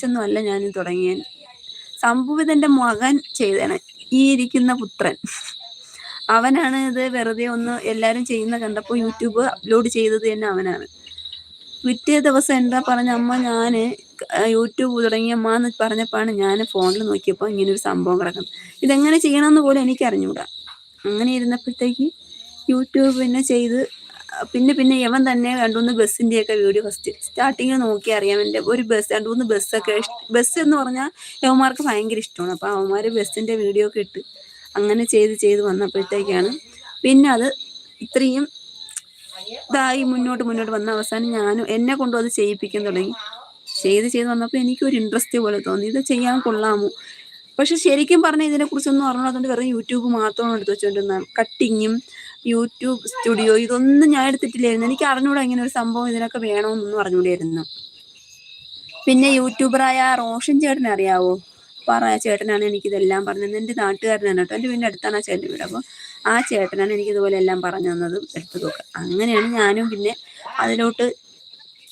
ഒന്നും അല്ല ഞാൻ തുടങ്ങിയത്. സംഭവിതന്റെ മകൻ ചെയ്തതാണ്, ഈ ഇരിക്കുന്ന പുത്രൻ. അവനാണ് ഇത് വെറുതെ ഒന്ന് എല്ലാരും ചെയ്യുന്ന കണ്ടപ്പോൾ യൂട്യൂബ് അപ്ലോഡ് ചെയ്തത് തന്നെ അവനാണ്. പിറ്റേ ദിവസം എന്താ പറഞ്ഞ, അമ്മ ഞാന് യൂട്യൂബ് തുടങ്ങിയമ്മ എന്ന് പറഞ്ഞപ്പോഴാണ് ഞാൻ ഫോണിൽ നോക്കിയപ്പോൾ ഇങ്ങനെ ഒരു സംഭവം കിടക്കുന്നു. ഇതെങ്ങനെ ചെയ്യണമെന്ന് പോലും എനിക്ക് അറിഞ്ഞൂടാ. അങ്ങനെ ഇരുന്നപ്പോഴത്തേക്ക് യൂട്യൂബ് പിന്നെ ചെയ്ത് പിന്നെ യവൻ തന്നെ 2-3 ബസ്സിൻ്റെയൊക്കെ വീഡിയോ ഫസ്റ്റ് സ്റ്റാർട്ടിങ് നോക്കി അറിയാം. എൻ്റെ ഒരു ബസ് 2-3 ബസ്സൊക്കെ ബസ് എന്ന് പറഞ്ഞാൽ യവന്മാർക്ക് ഭയങ്കര ഇഷ്ടമാണ്. അപ്പോൾ അവന്മാർ ബസ്സിൻ്റെ വീഡിയോ ഒക്കെ ഇട്ട് അങ്ങനെ ചെയ്ത് വന്നപ്പോഴത്തേക്കാണ് പിന്നെ അത് ഇത്രയും ഇതായി മുന്നോട്ട് വന്ന അവസാനം ഞാനും എന്നെ കൊണ്ടും അത് ചെയ്യിപ്പിക്കാൻ തുടങ്ങി. ചെയ്ത് വന്നപ്പോൾ എനിക്കൊരു ഇൻട്രസ്റ്റ് പോലെ തോന്നി, ഇത് ചെയ്യാൻ കൊള്ളാമോ. പക്ഷെ ശരിക്കും പറഞ്ഞാൽ ഇതിനെക്കുറിച്ചൊന്നും അറിഞ്ഞാൽ വെറും യൂട്യൂബ് മാത്രമാണ് എടുത്ത് വെച്ചുകൊണ്ടിരുന്ന. കട്ടിങ്ങും യൂട്യൂബ് സ്റ്റുഡിയോ ഇതൊന്നും ഞാൻ എടുത്തിട്ടില്ലായിരുന്നു. എനിക്ക് അറിഞ്ഞൂടാ ഇങ്ങനെ ഒരു സംഭവം ഇതിനൊക്കെ വേണമെന്നൊന്നും അറിഞ്ഞൂടായിരുന്നു. പിന്നെ യൂട്യൂബറായ റോഷൻ ചേട്ടനെ അറിയാവോ? ചേട്ടനാണ് എനിക്കിതെല്ലാം പറഞ്ഞത്. എൻ്റെ നാട്ടുകാരനാണ് കേട്ടോ, എൻ്റെ വീടിൻ്റെ അടുത്താണ് ആ ചേട്ടൻ്റെ വീട്. അപ്പോൾ ആ ചേട്ടനാണ് എനിക്കിതുപോലെ എല്ലാം പറഞ്ഞു തന്നതും എടുത്തതൊക്കെ. അങ്ങനെയാണ് ഞാനും പിന്നെ അതിലോട്ട്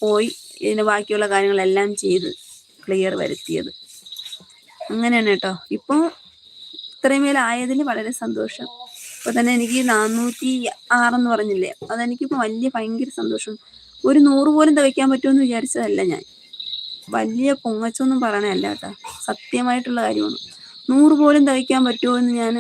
പോയി ഇതിൻ്റെ ബാക്കിയുള്ള കാര്യങ്ങളെല്ലാം ചെയ്ത് ക്ലിയർ വരുത്തിയത്. അങ്ങനെയാണ് കേട്ടോ. ഇപ്പോൾ ഇത്രയും മേലായതിൽ വളരെ സന്തോഷം. ഇപ്പോൾ തന്നെ എനിക്ക് 406 എന്ന് പറഞ്ഞില്ലേ, അതെനിക്കിപ്പോൾ ഭയങ്കര സന്തോഷം. ഒരു 100 പോലും തികയ്ക്കാൻ പറ്റുമെന്ന് വിചാരിച്ചതല്ല ഞാൻ. വലിയ പൊങ്ങച്ചൊന്നും പറയണല്ല കേട്ടോ, സത്യമായിട്ടുള്ള കാര്യമാണ്. 100 പോലും തികയ്ക്കാൻ പറ്റുമോ എന്ന് ഞാൻ